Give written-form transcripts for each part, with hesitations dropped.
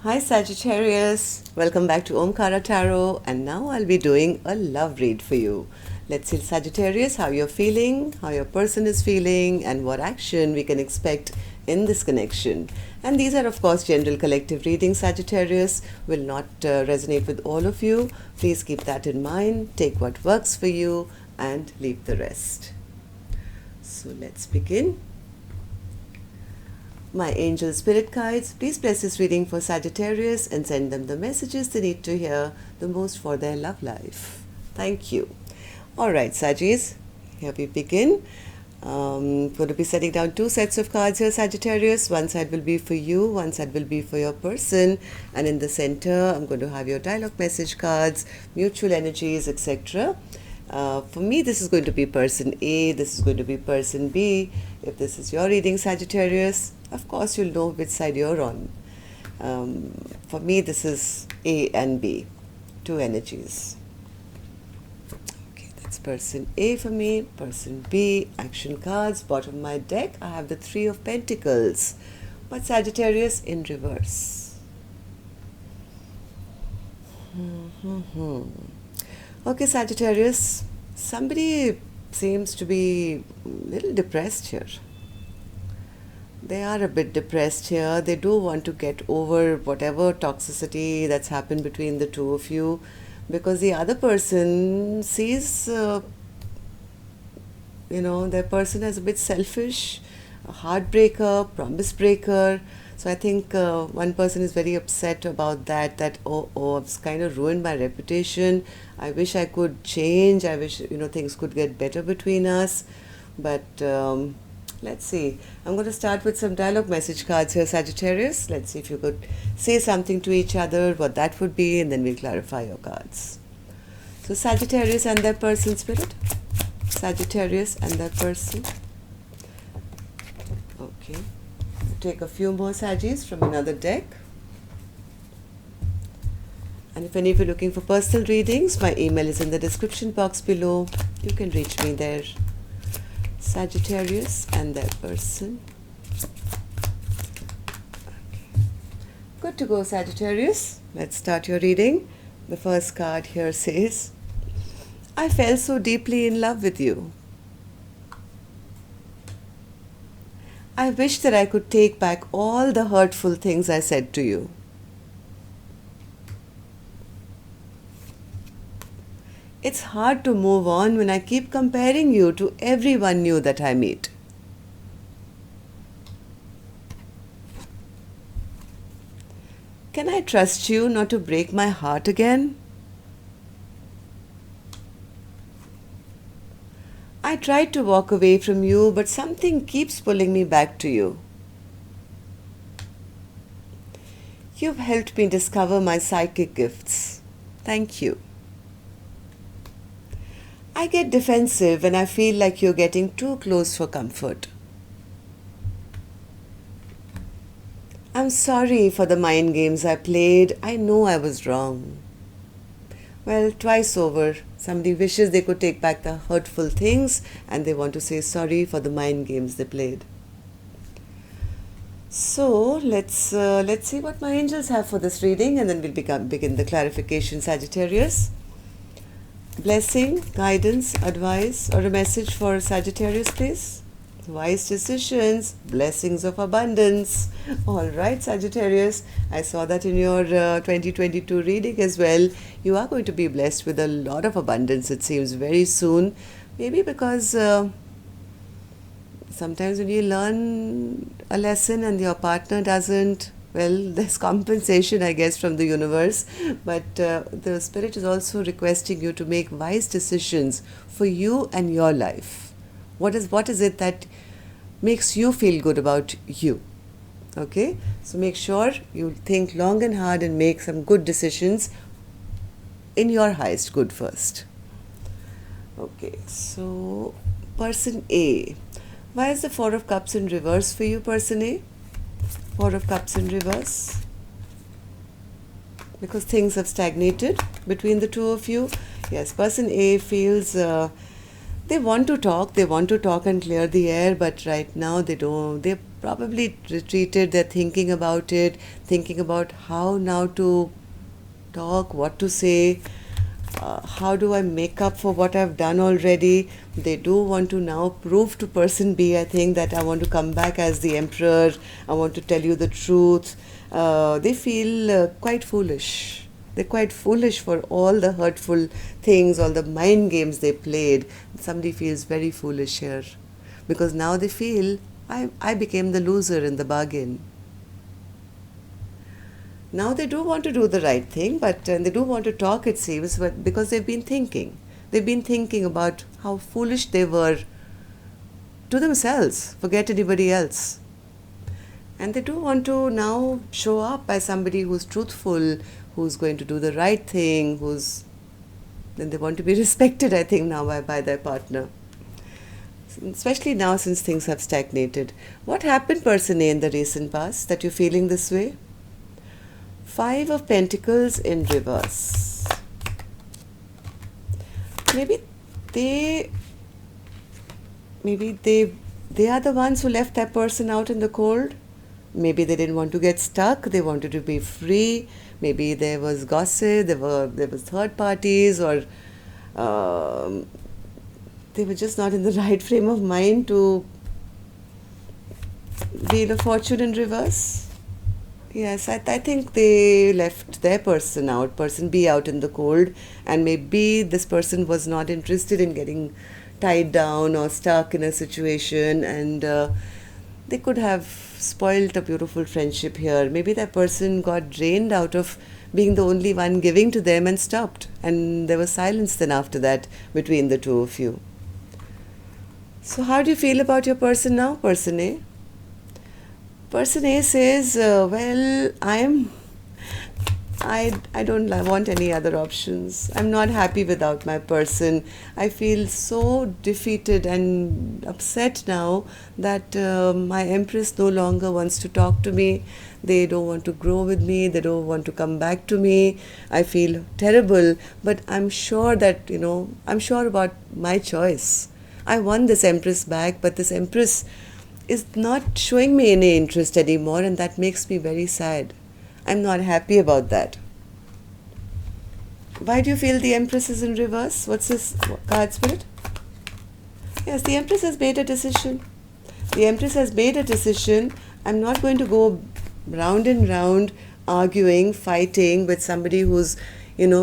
Hi Sagittarius, welcome back to Omkara Tarot, and now I'll be doing a love read for you. Let's see Sagittarius, how you're feeling, how your person is feeling, and what action we can expect in this connection. And these are of course general collective readings. Sagittarius will not resonate with all of you. Please keep that in mind, take what works for you and leave the rest. So let's begin. My angel spirit guides, please bless this reading for Sagittarius and send them the messages they need to hear the most for their love life. Thank you. Alright, Saggis, here we begin. Going to be setting down two sets of cards here, Sagittarius. One side will be for you, one side will be for your person. And in the center, I'm going to have your dialogue message cards, mutual energies, etc. For me, this is going to be person A, this is going to be person B. If this is your reading, Sagittarius, of course you'll know which side you're on. For me, this is A and B, two energies. Okay, that's person A for me, person B, action cards. Bottom of my deck, I have the Three of Pentacles, but Sagittarius in reverse. Okay, Sagittarius, somebody seems to be a little depressed here. They are a bit depressed here. They do want to get over whatever toxicity that's happened between the two of you, because the other person sees, their person as a bit selfish, a heartbreaker, promise breaker. So I think one person is very upset about that, it's kind of ruined my reputation. I wish I could change. I wish, things could get better between us. But let's see. I'm going to start with some dialogue message cards here, Sagittarius. Let's see if you could say something to each other, what that would be, and then we'll clarify your cards. So Sagittarius and their person, spirit. Sagittarius and their person. Okay. Take a few more Saggis from another deck. And if any of you are looking for personal readings, my email is in the description box below. You can reach me there. Sagittarius and their person. Okay. Good to go, Sagittarius. Let's start your reading. The first card here says, I fell so deeply in love with you. I wish that I could take back all the hurtful things I said to you. It's hard to move on when I keep comparing you to everyone new that I meet. Can I trust you not to break my heart again? I tried to walk away from you, but something keeps pulling me back to you. You've helped me discover my psychic gifts. Thank you. I get defensive when I feel like you're getting too close for comfort. I'm sorry for the mind games I played. I know I was wrong. Well, twice over, somebody wishes they could take back the hurtful things and they want to say sorry for the mind games they played. So, let's see what my angels have for this reading, and then we'll begin the clarification, Sagittarius. Blessing, guidance, advice, or a message for Sagittarius, please. Wise decisions, blessings of abundance. All right, Sagittarius, I saw that in your 2022 reading as well. You are going to be blessed with a lot of abundance, it seems, very soon. Maybe because sometimes when you learn a lesson and your partner doesn't, well, there's compensation, I guess, from the universe. But the spirit is also requesting you to make wise decisions for you and your life. What is it that makes you feel good about you? Okay, so make sure you think long and hard and make some good decisions in your highest good first. Okay, so person A. Why is the Four of Cups in reverse for you, person A? Four of Cups in reverse. Because things have stagnated between the two of you. Yes, person A feels they want to talk and clear the air, but right now they're probably retreated. They're thinking about it, thinking about how now to talk, what to say, how do I make up for what I've done already. They do want to now prove to person B, I think, that I want to come back as the emperor, I want to tell you the truth. They feel quite foolish. They're quite foolish for all the hurtful things, all the mind games they played. Somebody feels very foolish here because now they feel I became the loser in the bargain. Now they do want to do the right thing, but they do want to talk, it seems, but because they've been thinking. They've been thinking about how foolish they were to themselves, forget anybody else. And they do want to now show up as somebody who's truthful, who's going to do the right thing, then they want to be respected, I think, now by their partner. Especially now since things have stagnated. What happened, person A, in the recent past that you're feeling this way? 5 of Pentacles in reverse. Maybe they are the ones who left that person out in the cold. Maybe they didn't want to get stuck. They wanted to be free. Maybe there was gossip. There was third parties, or they were just not in the right frame of mind to be the fortune in reverse. Yes, I think they left their person B out in the cold, and maybe this person was not interested in getting tied down or stuck in a situation, and they could have spoiled a beautiful friendship here. Maybe that person got drained out of being the only one giving to them and stopped, and there was silence then after that between the two of you. So how do you feel about your person now, person A? Person A says, well, I don't want any other options. I'm not happy without my person. I feel so defeated and upset now that my Empress no longer wants to talk to me. They don't want to grow with me. They don't want to come back to me. I feel terrible, but I'm sure that, I'm sure about my choice. I want this Empress back, but this Empress is not showing me any interest anymore, and that makes me very sad. I'm not happy about that. Why do you feel the Empress is in reverse? What's this card, Spirit? Yes, the Empress has made a decision. The Empress has made a decision. I'm not going to go round and round arguing, fighting with somebody who's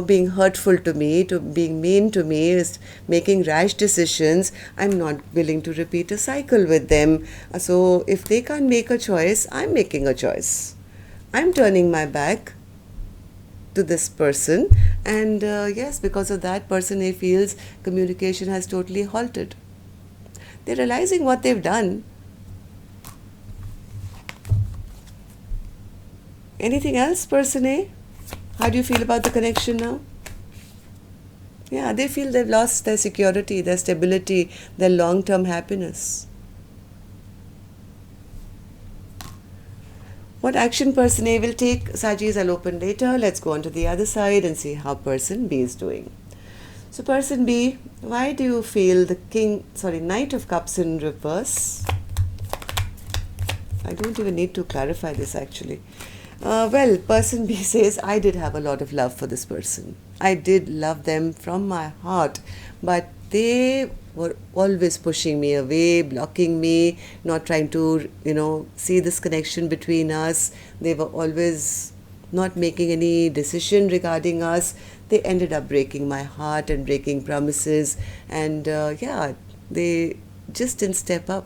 being hurtful to me, being mean to me, is making rash decisions. I'm not willing to repeat a cycle with them. So if they can't make a choice, I'm making a choice. I'm turning my back to this person, and yes, because of that, person A feels communication has totally halted. They're realizing what they've done. Anything else, person A? How do you feel about the connection now? Yeah, they feel they've lost their security, their stability, their long-term happiness. What action person A will take, Sajis, I'll open later. Let's go on to the other side and see how person B is doing. So person B, why do you feel the Knight of Cups in reverse? I don't even need to clarify this actually. Well, person B says, I did have a lot of love for this person. I did love them from my heart, but they were always pushing me away, blocking me, not trying to, see this connection between us. They were always not making any decision regarding us. They ended up breaking my heart and breaking promises, and they just didn't step up.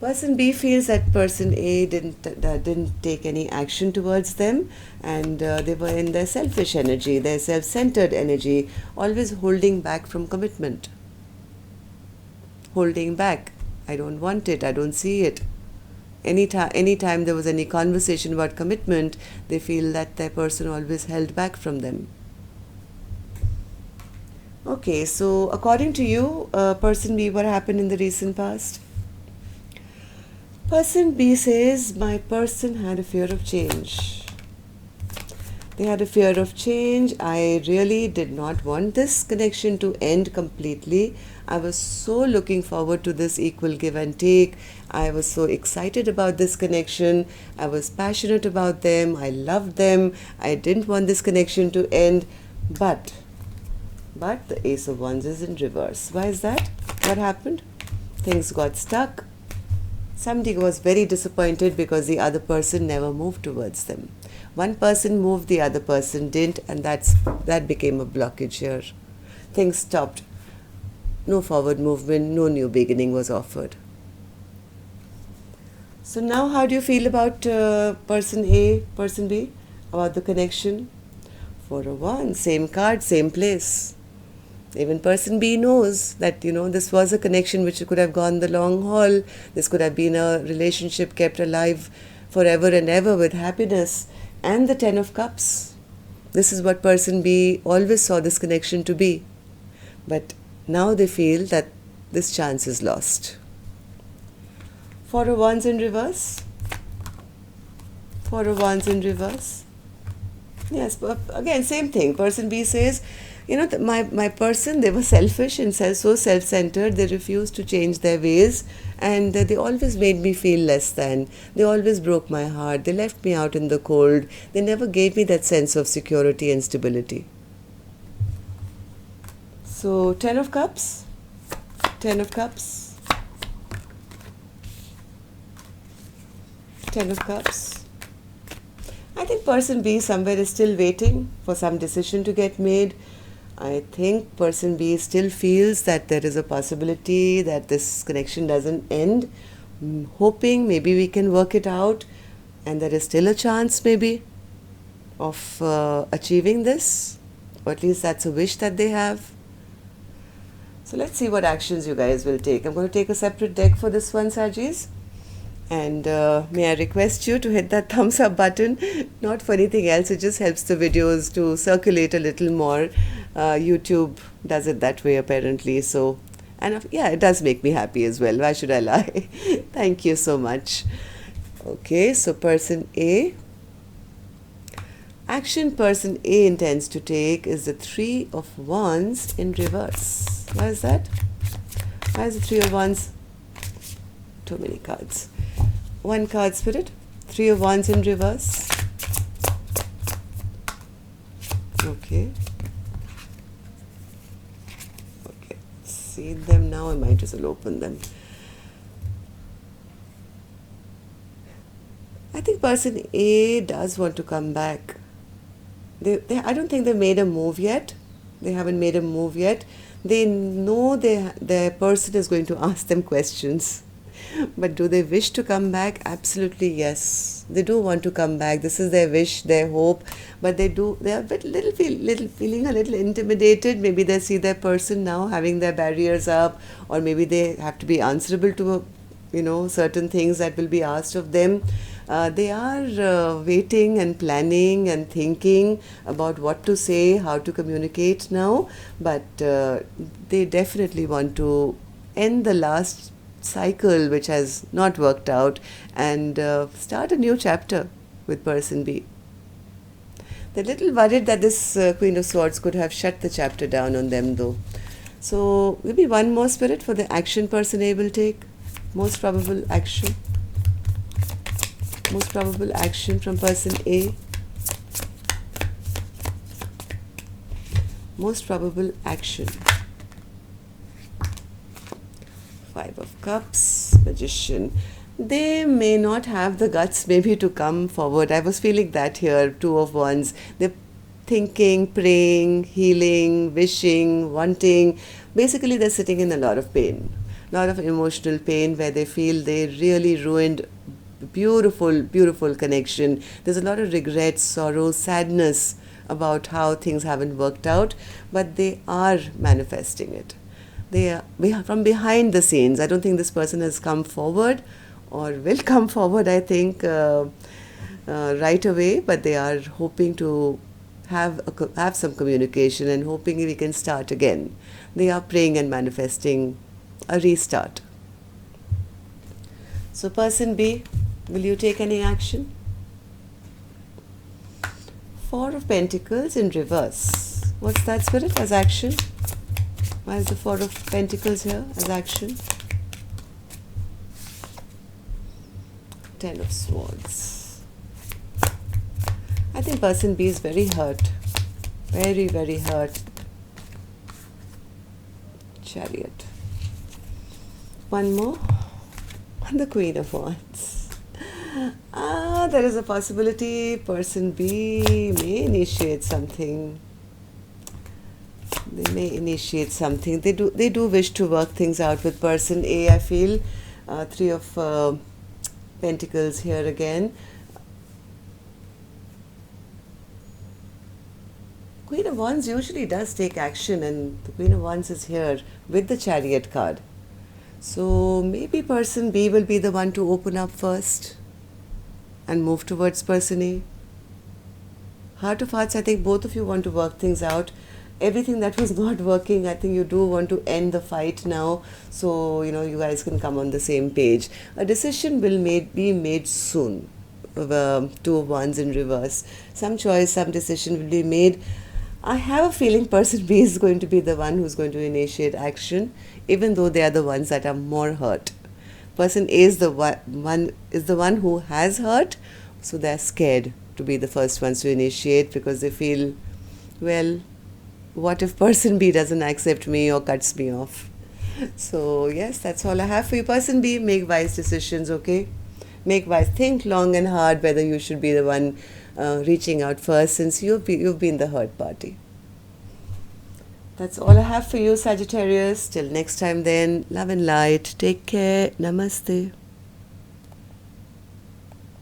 Person B feels that person A didn't take any action towards them, and they were in their selfish energy, their self-centered energy, always holding back from commitment. Holding back. I don't want it. I don't see it. Anytime there was any conversation about commitment, they feel that their person always held back from them. Okay, so according to you, person B, what happened in the recent past? Person B says, my person had a fear of change. They had a fear of change. I really did not want this connection to end completely. I was so looking forward to this equal give and take. I was so excited about this connection. I was passionate about them. I loved them. I didn't want this connection to end. But the Ace of Wands is in reverse. Why is that? What happened? Things got stuck. Somebody was very disappointed because the other person never moved towards them. One person moved, the other person didn't, and that became a blockage here. Things stopped. No forward movement, no new beginning was offered. So now how do you feel about person A, person B? About the connection? 4 of Wands, same card, same place. Even person B knows that, this was a connection which could have gone the long haul. This could have been a relationship kept alive forever and ever with happiness. And the 10 of Cups. This is what person B always saw this connection to be. But now they feel that this chance is lost. 4 of Wands in reverse. 4 of Wands in reverse. Yes, but again, same thing. Person B says, my person, they were selfish and so self-centered. They refused to change their ways, and they always made me feel less than. They always broke my heart. They left me out in the cold. They never gave me that sense of security and stability. So 10 of Cups, 10 of Cups, 10 of Cups. I think person B somewhere is still waiting for some decision to get made. I think person B still feels that there is a possibility that this connection doesn't end. Hoping maybe we can work it out, and there is still a chance maybe of achieving this, or at least that's a wish that they have. So let's see what actions you guys will take. I'm going to take a separate deck for this one, Sagis. And may I request you to hit that thumbs up button, not for anything else, it just helps the videos to circulate a little more. YouTube does it that way apparently. So, and yeah, it does make me happy as well. Why should I lie? Thank you so much. Okay, so person A. Action person A intends to take is the 3 of Wands in reverse. Why is that? Why is the 3 of Wands? Too many cards. One card, Spirit. 3 of Wands in reverse. Okay. Okay. See them now. I might as well open them. I think person A does want to come back. I don't think they made a move yet. They haven't made a move yet. They know their person is going to ask them questions. But do they wish to come back? Absolutely yes. They do want to come back. This is their wish, their hope. But they are feeling a little intimidated. Maybe they see their person now having their barriers up, or maybe they have to be answerable to, certain things that will be asked of them. They are waiting and planning and thinking about what to say, how to communicate now. But they definitely want to end the last cycle which has not worked out and start a new chapter with person B. They're a little worried that this Queen of Swords could have shut the chapter down on them though. So maybe one more, Spirit, for the action person A will take. Most probable action. Most probable action from person A. Most probable action. 5 of Cups, Magician. They may not have the guts maybe to come forward. I was feeling that here. 2 of Wands. They're thinking, praying, healing, wishing, wanting. Basically, they're sitting in a lot of pain. A lot of emotional pain where they feel they really ruined beautiful, beautiful connection. There's a lot of regret, sorrow, sadness about how things haven't worked out, but they are manifesting it. They are from behind the scenes. I don't think this person has come forward or will come forward, I think, right away, but they are hoping to have some communication and hoping we can start again. They are praying and manifesting a restart. So person B, will you take any action? Four of Pentacles in reverse. What's that, Spirit, as action? Why is the Four of Pentacles here as action? Ten of Swords. I think person B is very hurt. Very, very hurt. Chariot. One more. And the Queen of Wands. There is a possibility person B may initiate something. They may initiate something. They do wish to work things out with person A, I feel. Three of Pentacles here again. Queen of Wands usually does take action, and the Queen of Wands is here with the Chariot card. So maybe person B will be the one to open up first and move towards person A. Heart of Hearts, I think both of you want to work things out. Everything that was not working, I think you do want to end the fight now. So, you guys can come on the same page. A decision will be made soon. Two of Wands in reverse. Some choice, some decision will be made. I have a feeling person B is going to be the one who's going to initiate action, even though they are the ones that are more hurt. Person A is the one who has hurt, so they're scared to be the first ones to initiate because they feel, well, what if person B doesn't accept me or cuts me off? So yes, that's all I have for you. Person B, make wise decisions, okay? Make wise, think long and hard whether you should be the one reaching out first, since you've been the hurt party. That's all I have for you, Sagittarius. Till next time then, love and light. Take care. Namaste.